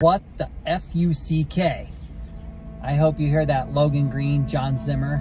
What the F-U-C-K? I hope you hear that, Logan Green, John Zimmer.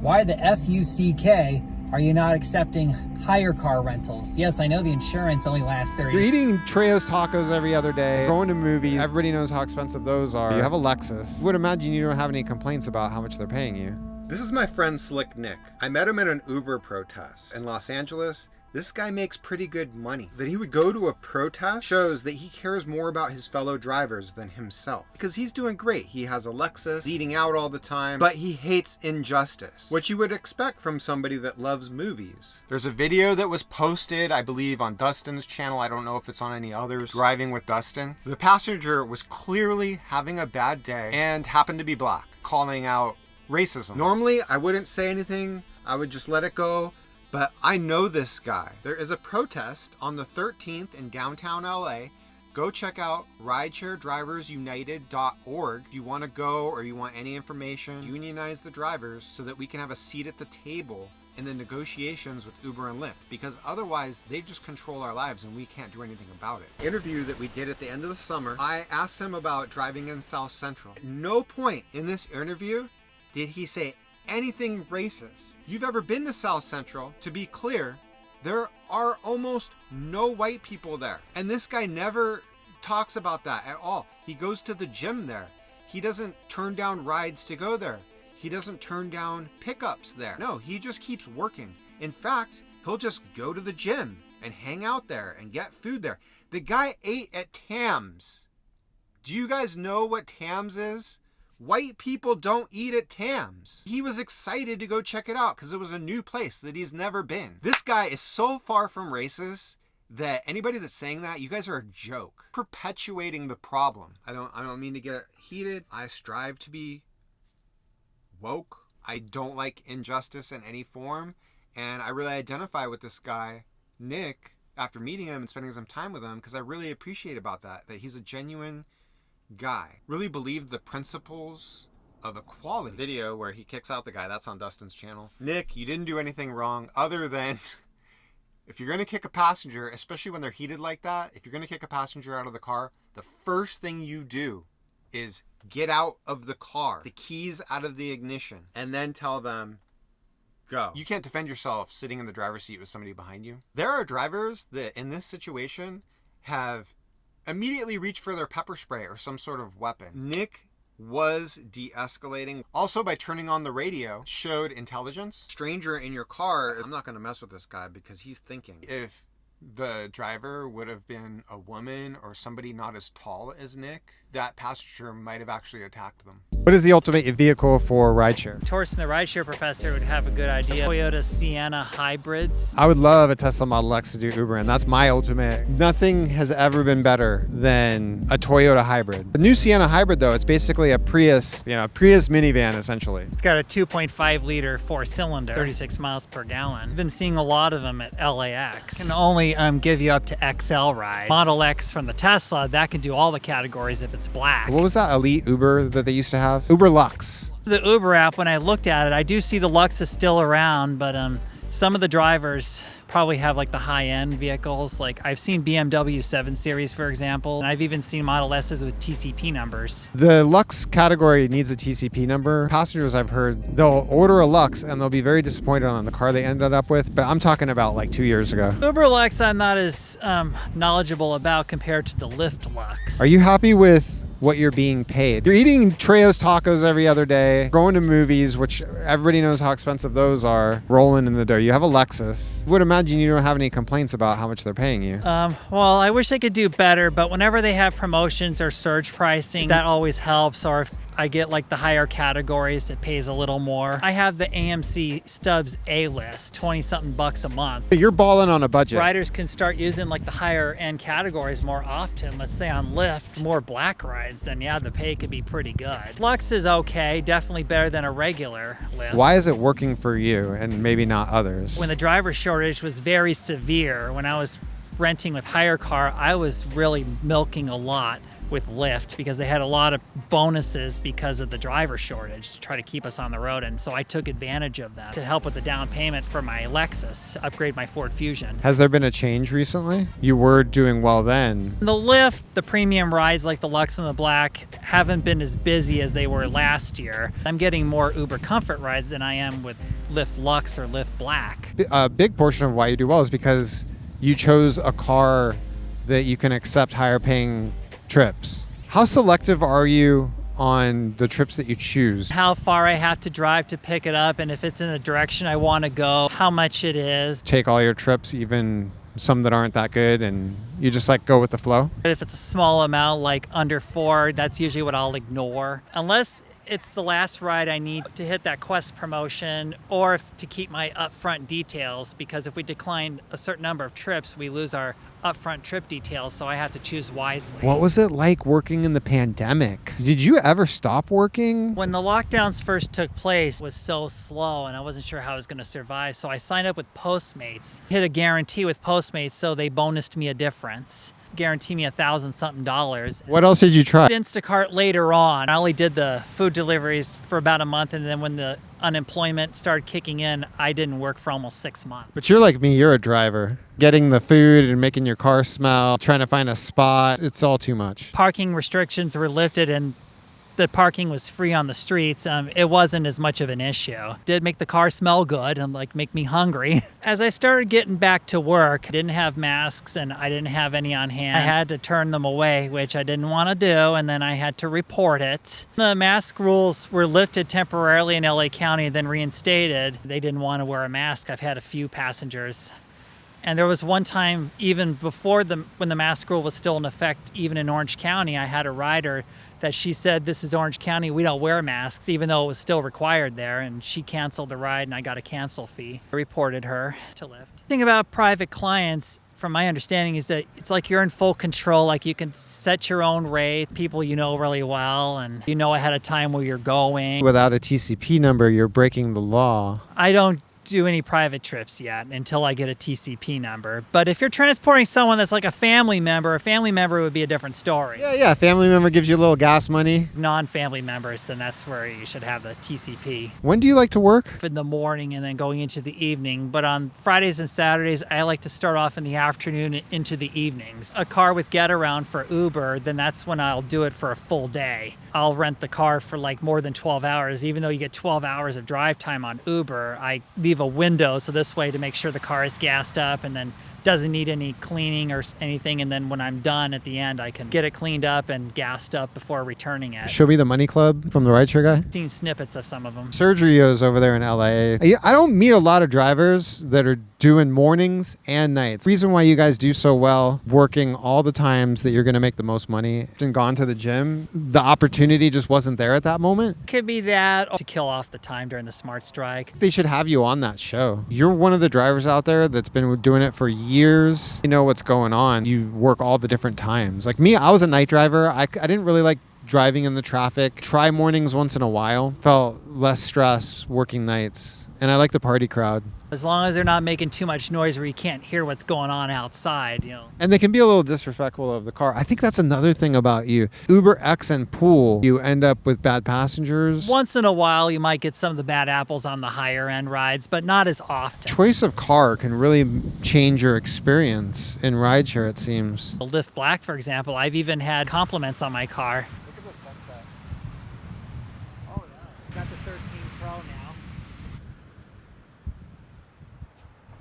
Why the F-U-C-K are you not accepting hire car rentals? Yes, I know the insurance only lasts 30 You're eating Trejo's tacos every other day, going to movies. Everybody knows how expensive those are. You have a Lexus. I would imagine you don't have any complaints about how much they're paying you. This is my friend Slick Nick. I met him at an Uber protest in Los Angeles. This guy makes pretty good money. That he would go to a protest shows that he cares more about his fellow drivers than himself. Because he's doing great. He has a Lexus, eating out all the time, but he hates injustice, which you would expect from somebody that loves movies. There's a video that was posted, I believe, on Dustin's channel. I don't know if it's on any others. Driving with Dustin. The passenger was clearly having a bad day and happened to be black, calling out racism. Normally, I wouldn't say anything. I would just let it go. But I know this guy. There is a protest on the 13th in downtown LA. Go check out ridesharedriversunited.org. If you want to go or you want any information, unionize the drivers so that we can have a seat at the table in the negotiations with Uber and Lyft, because otherwise they just control our lives and we can't do anything about it. Interview that we did at the end of the summer, I asked him about driving in South Central. At no point in this interview did he say anything racist. You've ever been to South Central? To be clear, there are almost no white people there. And this guy never talks about that at all. He goes to the gym there. He doesn't turn down rides to go there. He doesn't turn down pickups there. No, he just keeps working. In fact, he'll just go to the gym and hang out there and get food there. The guy ate at Tam's. Do you guys know what Tam's is? White people don't eat at Tam's. He was excited to go check it out because it was a new place that he's never been. This guy is so far from racist that anybody that's saying that, you guys are a joke. Perpetuating the problem. I don't mean to get heated. I strive to be woke. I don't like injustice in any form. And I really identify with this guy, Nick, after meeting him and spending some time with him, because I really appreciate about that he's a genuine guy. Really believed the principles of equality. Video where he kicks out the guy, that's on Dustin's channel. Nick, you didn't do anything wrong other than if you're going to kick a passenger, especially when they're heated like that, if you're going to kick a passenger out of the car, the first thing you do is get out of the car, the keys out of the ignition, and then tell them, go. You can't defend yourself sitting in the driver's seat with somebody behind you. There are drivers that in this situation have immediately reach for their pepper spray or some sort of weapon. Nick was de-escalating. Also, by turning on the radio, showed intelligence. Stranger in your car, I'm not going to mess with this guy because he's thinking. If the driver would have been a woman or somebody not as tall as Nick, that passenger might have actually attacked them. What is the ultimate vehicle for rideshare? Torsten, the rideshare professor, would have a good idea. Toyota Sienna hybrids. I would love a Tesla Model X to do Uber, and that's my ultimate. Nothing has ever been better than a Toyota hybrid. The new Sienna hybrid, though, it's basically a Prius, Prius minivan, essentially. It's got a 2.5 liter four-cylinder, 36 miles per gallon. I've been seeing a lot of them at LAX. Can only give you up to XL rides. Model X from the Tesla, that can do all the categories if it's black. What was that elite Uber that they used to have? Uber Luxe. The Uber app, when I looked at it, I do see the Lux is still around, but some of the drivers probably have like the high-end vehicles. Like I've seen BMW 7 Series, for example, and I've even seen Model S's with TCP numbers. The Lux category needs a TCP number. Passengers, I've heard, they'll order a Lux and they'll be very disappointed on the car they ended up with, but I'm talking about like 2 years ago. Uber Lux I'm not as knowledgeable about compared to the Lyft Lux. Are you happy with what you're being paid? You're eating Trejo's tacos every other day, going to movies, which everybody knows how expensive those are, rolling in the dough. You have a Lexus. I would imagine you don't have any complaints about how much they're paying you. Well, I wish they could do better, but whenever they have promotions or surge pricing, that always helps. Or if I get like the higher categories, it pays a little more. I have the AMC Stubbs A-list, 20-something bucks a month. You're balling on a budget. Riders can start using like the higher end categories more often. Let's say on Lyft, more black rides, then yeah, the pay could be pretty good. Lux is okay, definitely better than a regular Lyft. Why is it working for you and maybe not others? When the driver shortage was very severe, when I was renting with hire car, I was really milking a lot with Lyft because they had a lot of bonuses because of the driver shortage to try to keep us on the road. And so I took advantage of them to help with the down payment for my Lexus, upgrade my Ford Fusion. Has there been a change recently? You were doing well then. The Lyft, the premium rides like the Luxe and the Black haven't been as busy as they were last year. I'm getting more Uber Comfort rides than I am with Lyft Luxe or Lyft Black. A big portion of why you do well is because you chose a car that you can accept higher paying trips. How selective are you on the trips that you choose? How far I have to drive to pick it up, and if it's in the direction I want to go, how much it is. Take all your trips, even some that aren't that good, and you just like go with the flow? If it's a small amount, like under 4, that's usually what I'll ignore. Unless it's the last ride I need to hit that Quest promotion or to keep my upfront details, because if we decline a certain number of trips, we lose our upfront trip details, so I have to choose wisely. What was it like working in the pandemic? Did you ever stop working? When the lockdowns first took place, it was so slow and I wasn't sure how I was going to survive, so I signed up with Postmates. Hit a guarantee with Postmates, so they bonused me a difference. Guarantee me $1,000-something. What else did you try? Instacart later on. I only did the food deliveries for about a month, and then when the unemployment started kicking in, I didn't work for almost 6 months. But you're like me, you're a driver. Getting the food and making your car smell, trying to find a spot, it's all too much. Parking restrictions were lifted and the parking was free on the streets. It wasn't as much of an issue. Did make the car smell good and like make me hungry. As I started getting back to work, I didn't have masks and I didn't have any on hand. I had to turn them away, which I didn't want to do, and then I had to report it. The mask rules were lifted temporarily in LA County, then reinstated. They didn't want to wear a mask. I've had a few passengers. And there was one time, even before when the mask rule was still in effect, even in Orange County, I had a rider that she said, "This is Orange County, we don't wear masks," even though it was still required there. And she canceled the ride and I got a cancel fee. I reported her to Lyft. The thing about private clients, from my understanding, is that it's like you're in full control. Like you can set your own rate, people you know really well, and you know ahead of time where you're going. Without a TCP number, you're breaking the law. I don't do any private trips yet until I get a TCP number. But if you're transporting someone that's like a family member would be a different story. Yeah, family member gives you a little gas money. Non-family members, then that's where you should have the TCP. When do you like to work? In the morning and then going into the evening. But on Fridays and Saturdays, I like to start off in the afternoon and into the evenings. A car with get around for Uber, then that's when I'll do it for a full day. I'll rent the car for like more than 12 hours. Even though you get 12 hours of drive time on Uber, I leave a window so this way to make sure the car is gassed up and then doesn't need any cleaning or anything, and then when I'm done at the end I can get it cleaned up and gassed up before returning it. Show me the money club from the rideshare guy. I've seen snippets of some of them. Sergio's over there in LA. I don't meet a lot of drivers that are doing mornings and nights. The reason why you guys do so well working all the times that you're going to make the most money and gone to the gym, the opportunity just wasn't there at that moment. Could be that, or to kill off the time during the smart strike. They should have you on that show. You're one of the drivers out there that's been doing it for years. You know what's going on. You work all the different times. Like me, I was a night driver. I didn't really like driving in the traffic. Try mornings once in a while. Felt less stress working nights. And I like the party crowd. As long as they're not making too much noise where you can't hear what's going on outside, you know. And they can be a little disrespectful of the car. I think that's another thing about you. Uber X and Pool, you end up with bad passengers. Once in a while, you might get some of the bad apples on the higher end rides, but not as often. Choice of car can really change your experience in rideshare, it seems. The Lyft Black, for example, I've even had compliments on my car. Look at the sunset. Oh yeah, got the 13 Pro now.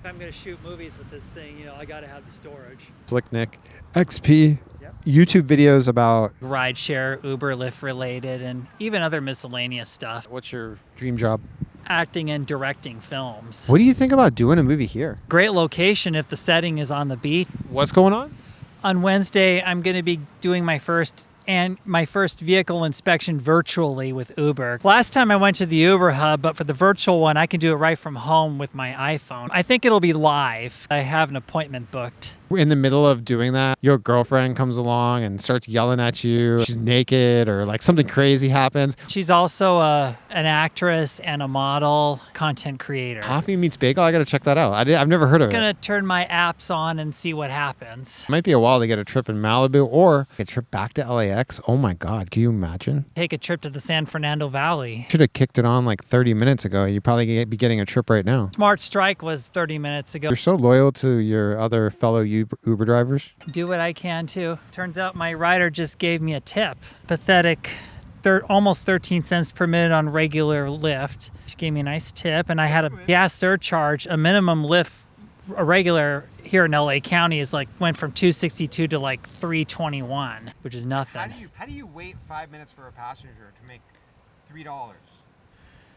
If I'm gonna shoot movies with this thing, you know, I gotta have the storage. Slick Nick. XP. Yep. YouTube videos about Rideshare, Uber, Lyft related, and even other miscellaneous stuff. what's your dream job? Acting and directing films. What do you think about doing a movie here? Great location if the setting is on the beach. What's going on? On Wednesday, I'm going to be doing my first vehicle inspection virtually with Uber. Last time I went to the Uber hub, but for the virtual one, I can do it right from home with my iPhone. I think it'll be live. I have an appointment booked. in the middle of doing that, your girlfriend comes along and starts yelling at you. She's naked or like something crazy happens. She's also an actress and a model, content creator. Coffee meets bagel. I got to check that out. I've never heard of it. I'm gonna turn my apps on and see what happens. Might be a while to get a trip in Malibu or a trip back to LAX. Oh my God, can you imagine? Take a trip to the San Fernando Valley. Should have kicked it on like 30 minutes ago. You'd probably be getting a trip right now. Smart Strike was 30 minutes ago. You're so loyal to your other fellow Uber drivers. Do what I can too. Turns out my rider just gave me a tip. Pathetic. Almost 13 cents per minute on regular Lyft. She gave me a nice tip, and I had a gas surcharge. A minimum Lyft, a regular here in LA County is like went from $2.62 to like $3.21, which is nothing. How do you wait 5 minutes for a passenger to make $3?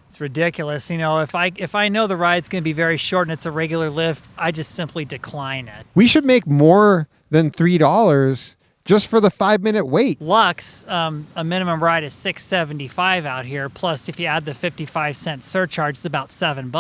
It's ridiculous. You know, if I know the ride's going to be very short and it's a regular Lyft, I just simply decline it. We should make more than $3 just for the 5-minute wait. Luxe, a minimum ride is $6.75 out here. Plus, if you add the 55-cent surcharge, it's about $7.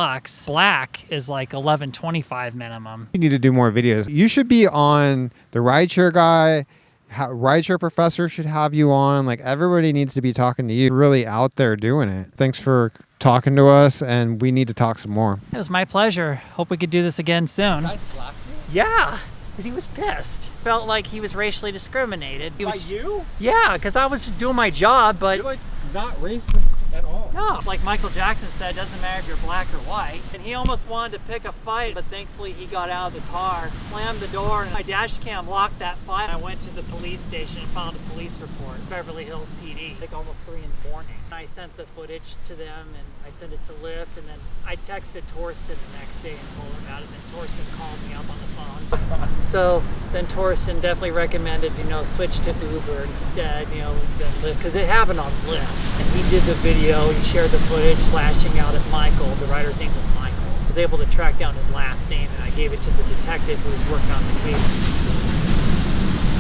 Black is like $11.25 minimum. You need to do more videos. You should be on the rideshare guy. Rideshare professor should have you on. Like, everybody needs to be talking to you. You're really out there doing it. Thanks for talking to us, and we need to talk some more. It was my pleasure. Hope we could do this again soon. I slapped you? Yeah. Because he was pissed. Felt like he was racially discriminated. By you? Yeah, because I was just doing my job, but... You're like not racist at all. No, like Michael Jackson said, doesn't matter if you're black or white. And he almost wanted to pick a fight, but thankfully he got out of the car, slammed the door, and my dash cam locked that fight. I went to the police station and filed a police report, Beverly Hills PD, like almost 3 in the morning. I sent the footage to them, and I sent it to Lyft, and then I texted Torsten the next day and told him about it, and then Torsten called me up on the phone. So then Torsten definitely recommended, switch to Uber instead, than Lyft, because it happened on Lyft. And he did the video, he shared the footage, lashing out at Michael. The rider's name was Michael. I was able to track down his last name, and I gave it to the detective who was working on the case.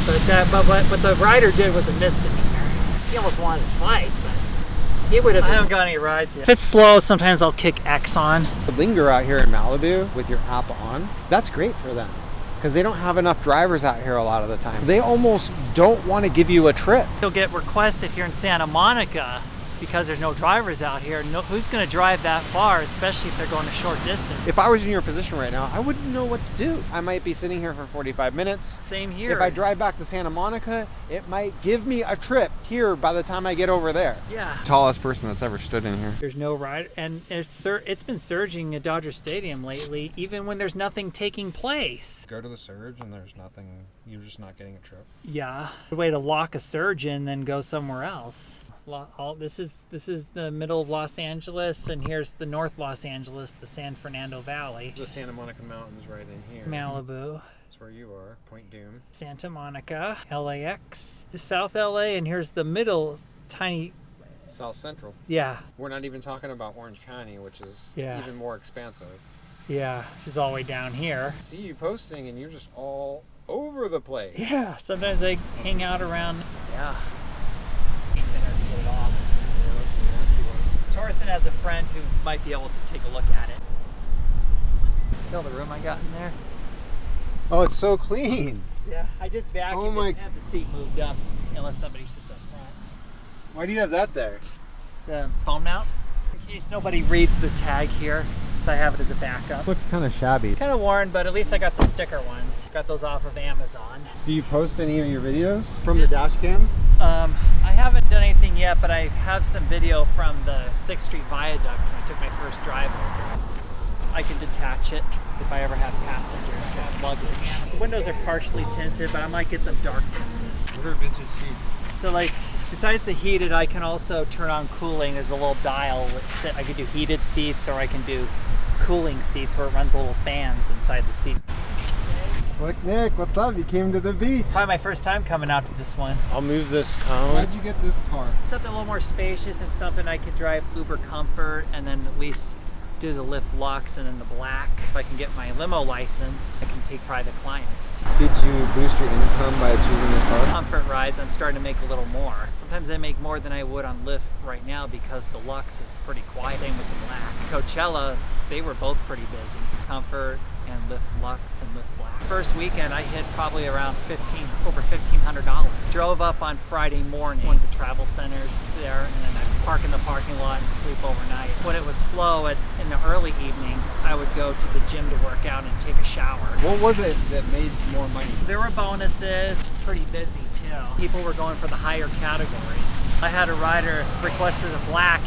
But what the rider did was a misdemeanor. He almost wanted to fight, but he would have. I haven't got any rides yet. If it's slow, sometimes I'll kick X on. Linger out here in Malibu with your app on, that's great for them. Because they don't have enough drivers out here a lot of the time. They almost don't want to give you a trip. You'll get requests if you're in Santa Monica because there's no drivers out here. Who's going to drive that far, especially if they're going a short distance? If I was in your position right now, I wouldn't know what to do. I might be sitting here for 45 minutes. Same here. If I drive back to Santa Monica, it might give me a trip here by the time I get over there. Yeah. Tallest person that's ever stood in here. There's no ride, and it's been surging at Dodger Stadium lately, even when there's nothing taking place. Go to the surge and there's nothing, you're just not getting a trip. Yeah. The way to lock a surge in, then go somewhere else. This is the middle of Los Angeles, and here's the North Los Angeles, the San Fernando Valley. The Santa Monica Mountains right in here. Malibu. That's where you are, Point Doom. Santa Monica, LAX, South LA, and here's the middle, tiny. South Central. Yeah. We're not even talking about Orange County, which is even more expansive. Yeah, which is all the way down here. I see you posting, and you're just all over the place. Yeah, sometimes I hang out around. Yeah. Torsten has a friend who might be able to take a look at it. Feel the room I got in there? Oh, it's so clean. Yeah, I just vacuumed it and have the seat moved up unless somebody sits up front. Why do you have that there? The phone mount? In case nobody reads the tag here, I have it as a backup. Looks kind of shabby. Kind of worn, but at least I got the sticker ones. Got those off of Amazon. Do you post any of your videos from the dash cam? I haven't done anything yet, but I have some video from the 6th Street Viaduct when I took my first drive over. I can detach it if I ever have passengers or luggage. The windows are partially tinted, but I might get them dark tinted. What are vintage seats? So like, besides the heated, I can also turn on cooling. There's a little dial. I could do heated seats, or I can do cooling seats where it runs little fans inside the seat. Slick Nick, what's up? You came to the beach. Probably my first time coming out to this one. I'll move this cone. Why'd you get this car? Something a little more spacious and something I could drive Uber Comfort and then at least do the Lyft Luxe and then the Black. If I can get my limo license, I can take private clients. Did you boost your income by choosing this car? Comfort rides, I'm starting to make a little more. Sometimes I make more than I would on Lyft right now because the Luxe is pretty quiet. Same with the Black. Coachella, they were both pretty busy. Comfort, and Lyft Luxe and Lyft Black. First weekend I hit probably around over $1,500. Drove up on Friday morning, one of the travel centers there, and then I'd park in the parking lot and sleep overnight. When it was slow in the early evening, I would go to the gym to work out and take a shower. What was it that made more money? There were bonuses, pretty busy too. People were going for the higher categories. I had a rider requested a black.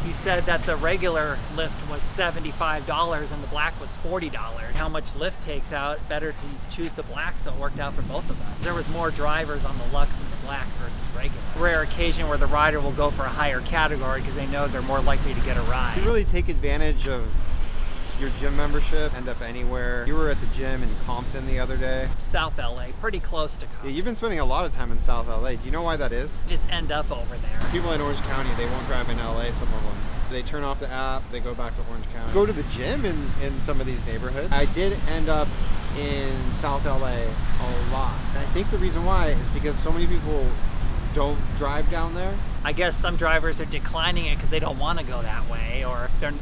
He said that the regular Lyft was $75 and the black was $40. How much Lyft takes out, better to choose the black, so it worked out for both of us. There was more drivers on the Luxe and the black versus regular. Rare occasion where the rider will go for a higher category because they know they're more likely to get a ride. You really take advantage of your gym membership, end up anywhere. You were at the gym in Compton the other day. South LA, pretty close to Compton. Yeah, you've been spending a lot of time in South LA. Do you know why that is? Just end up over there. People in Orange County, they won't drive in LA, some of them. They turn off the app, they go back to Orange County. Go to the gym in some of these neighborhoods. I did end up in South LA a lot. And I think the reason why is because so many people don't drive down there. I guess some drivers are declining it because they don't want to go that way, or if they're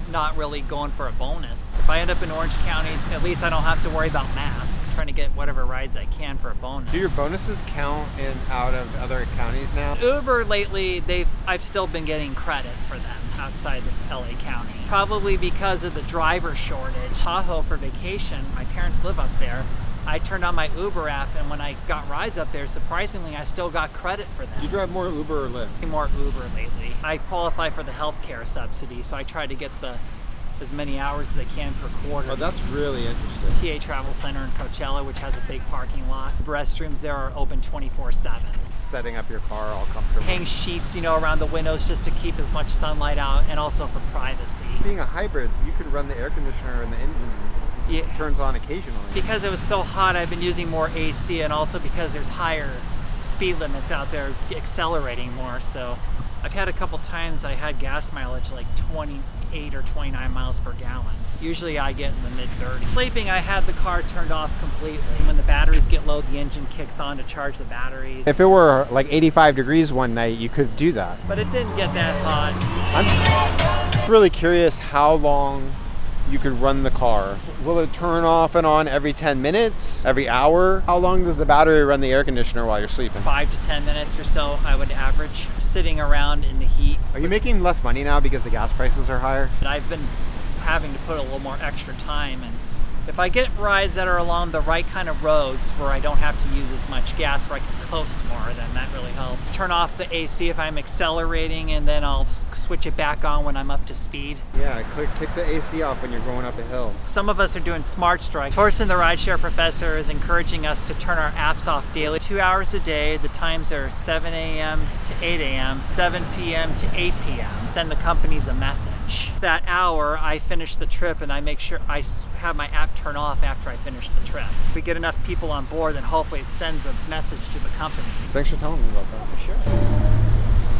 not really going for a bonus. If I end up in Orange County, at least I don't have to worry about masks. Trying to get whatever rides I can for a bonus. Do your bonuses count in out of other counties now? Uber lately, I've still been getting credit for them outside of LA County. Probably because of the driver shortage. Tahoe for vacation, my parents live up there. I turned on my Uber app, and when I got rides up there, surprisingly, I still got credit for them. Do you drive more Uber or Lyft? More Uber lately. I qualify for the healthcare subsidy, so I try to get as many hours as I can per quarter. Oh, that's really interesting. TA Travel Center in Coachella, which has a big parking lot. Restrooms there are open 24/7. Setting up your car all comfortable. Hang sheets, around the windows just to keep as much sunlight out, and also for privacy. Being a hybrid, you could run the air conditioner and the engine. Yeah. Turns on occasionally. Because it was so hot, I've been using more AC, and also because there's higher speed limits out there accelerating more. So I've had a couple times I had gas mileage like 28 or 29 miles per gallon. Usually I get in the mid-30s. Sleeping, I had the car turned off completely. When the batteries get low, the engine kicks on to charge the batteries. If it were like 85 degrees one night, you could do that. But it didn't get that hot. I'm really curious how long you could run the car. Will it turn off and on every 10 minutes, every hour? How long does the battery run the air conditioner while you're sleeping? 5 to 10 minutes or so, I would average, sitting around in the heat. Are you making less money now because the gas prices are higher? And I've been having to put a little more extra time, and if I get rides that are along the right kind of roads where I don't have to use as much gas, where I can coast more, then that really helps. Turn off the AC if I'm accelerating, and then I'll switch it back on when I'm up to speed. Yeah, kick the AC off when you're going up a hill. Some of us are doing smart strike. Torsten, the rideshare professor, is encouraging us to turn our apps off daily. 2 hours a day. The times are 7 a.m. to 8 a.m., 7 p.m. to 8 p.m. Send the companies a message. That hour, I finish the trip, and I make sure I have my app turn off after I finish the trip. If we get enough people on board, then hopefully it sends a message to the companies. Thanks for telling me about that. For sure.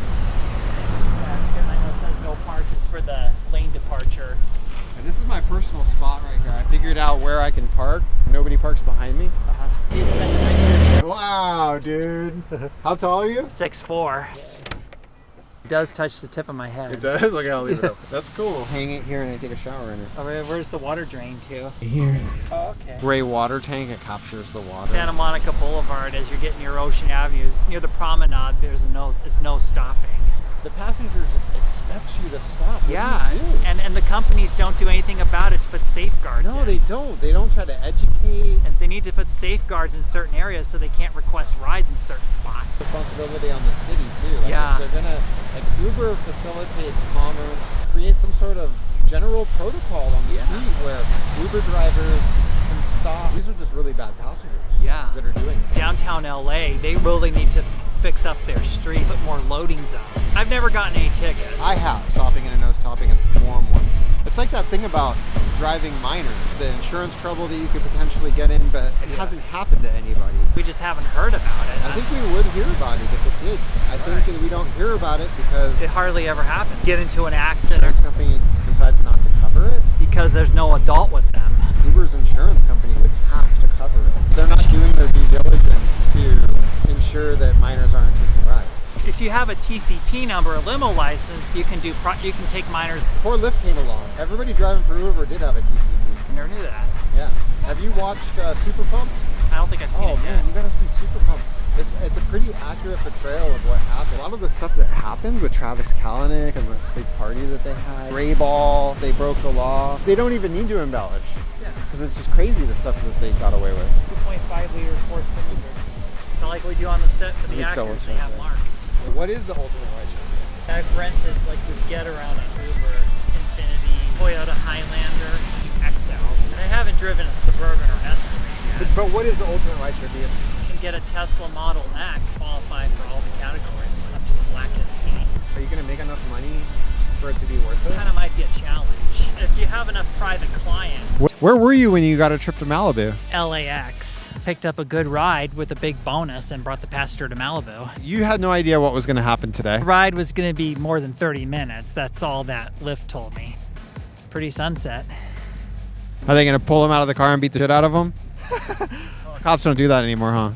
Yeah, because I know it says no park just for the lane departure. And this is my personal spot right here. I figured out where I can park. Nobody parks behind me. You spend the night here. Wow, dude. How tall are you? 6'4". It does touch the tip of my head. It does? Okay, I'll leave it up. That's cool. Hang it here and I take a shower in it. Oh, where's the water drain to? Here. Oh, okay. Gray water tank, it captures the water. Santa Monica Boulevard, as you're getting near Ocean Avenue, near the promenade, it's no stopping. The passenger just expects you to stop. Yeah, What do you do? and the companies don't do anything about it to put safeguards No, in. they don't. They don't try to educate. And they need to put safeguards in certain areas so they can't request rides in certain spots. Responsibility on the city too. Like Yeah. if they're gonna, like Uber facilitates commerce, create some sort of general protocol on the street where Uber drivers can stop. These are just really bad passengers. Yeah. That are doing it. Downtown LA, they really need to fix up their street, put more loading zones. I've never gotten any tickets. I have. Stopping in a no stopping at the Forum once. It's like that thing about driving minors, the insurance trouble that you could potentially get in, but it hasn't happened to anybody. We just haven't heard about it. I think we would hear about it if it did. I think that we don't hear about it because It hardly ever happens. Get into an the accident insurance company decides not to cover it. because there's no adult with them. Uber's insurance company would have to cover it. They're not doing their due diligence to ensure that minors aren't taking rides. If you have a TCP number, a limo license, you can take minors. Before Lyft came along, everybody driving for Uber did have a TCP. I never knew that. Yeah. Have you watched Super Pumped? I don't think I've seen Oh it man, yet. you gotta see Super Pumped. It's a pretty accurate portrayal of what happened. A lot of the stuff that happened with Travis Kalanick and this big party that they had, Gray Ball, they broke the law. They don't even need to embellish. Yeah. Because it's just crazy the stuff that they got away with. 2.5 liter 4-cylinder. So like we do on the set for the Let me double actors, they check have that. marks. What is the ultimate ride share? I've rented like this get around a Uber, Infinity, Toyota Highlander, XL. And I haven't driven a Suburban or Escalade yet. But what is the ultimate ride share vehicle? You can get a Tesla Model X, qualify for all the categories, up to the blackest heat. Are you gonna make enough money for it to be worth it? Kind of might be a challenge. If you have enough private clients, Where were you when you got a trip to Malibu? LAX. Picked up a good ride with a big bonus and brought the passenger to Malibu. You had no idea what was gonna happen today. The ride was going to be more than 30 minutes. That's all that Lyft told me. Pretty sunset. Are they gonna pull him out of the car and beat the shit out of him? Cops don't do that anymore, huh?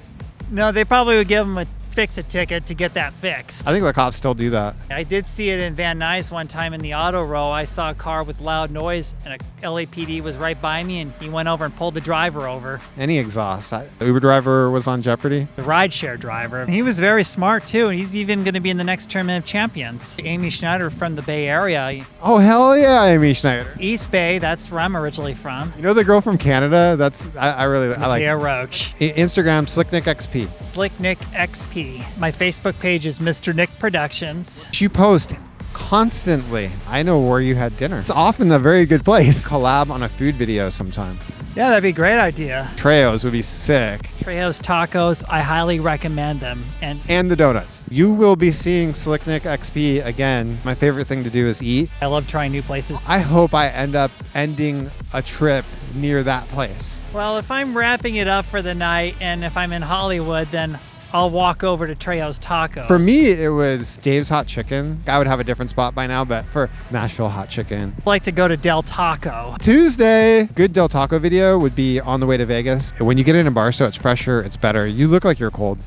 No, they probably would give him a fix-it ticket to get that fixed. I think the cops still do that. I did see it in Van Nuys one time in the auto row. I saw a car with loud noise and a LAPD was right by me and he went over and pulled the driver over. Any exhaust. The Uber driver was on jeopardy. The rideshare driver. He was very smart too, and he's even going to be in the next Tournament of Champions. Amy Schneider from the Bay Area. Oh hell yeah, Amy Schneider. East Bay, that's where I'm originally from. You know the girl from Canada? I like. Matea Roach. Instagram Slicknick XP. Slick Nick XP. My Facebook page is Mr. Nick Productions. She posts constantly. I know where you had dinner. It's often a very good place. Collab on a food video sometime. Yeah, that'd be a great idea. Trejo's would be sick. Trejo's Tacos, I highly recommend them. And the donuts. You will be seeing Slicknick XP again. My favorite thing to do is eat. I love trying new places. I hope I end up ending a trip near that place. Well, if I'm wrapping it up for the night and if I'm in Hollywood, then I'll walk over to Trejo's Tacos. For me, it was Dave's Hot Chicken. I would have a different spot by now, but for Nashville Hot Chicken. I like to go to Del Taco. Tuesday, good Del Taco video would be on the way to Vegas. When you get it in Barstow, it's fresher, it's better. You look like you're cold.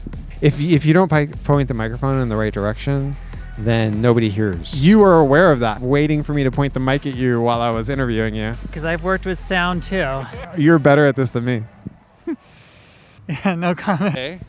If you don't point the microphone in the right direction, then nobody hears. You were aware of that, waiting for me to point the mic at you while I was interviewing you. Because I've worked with sound too. You're better at this than me. Yeah, no comment. Hey.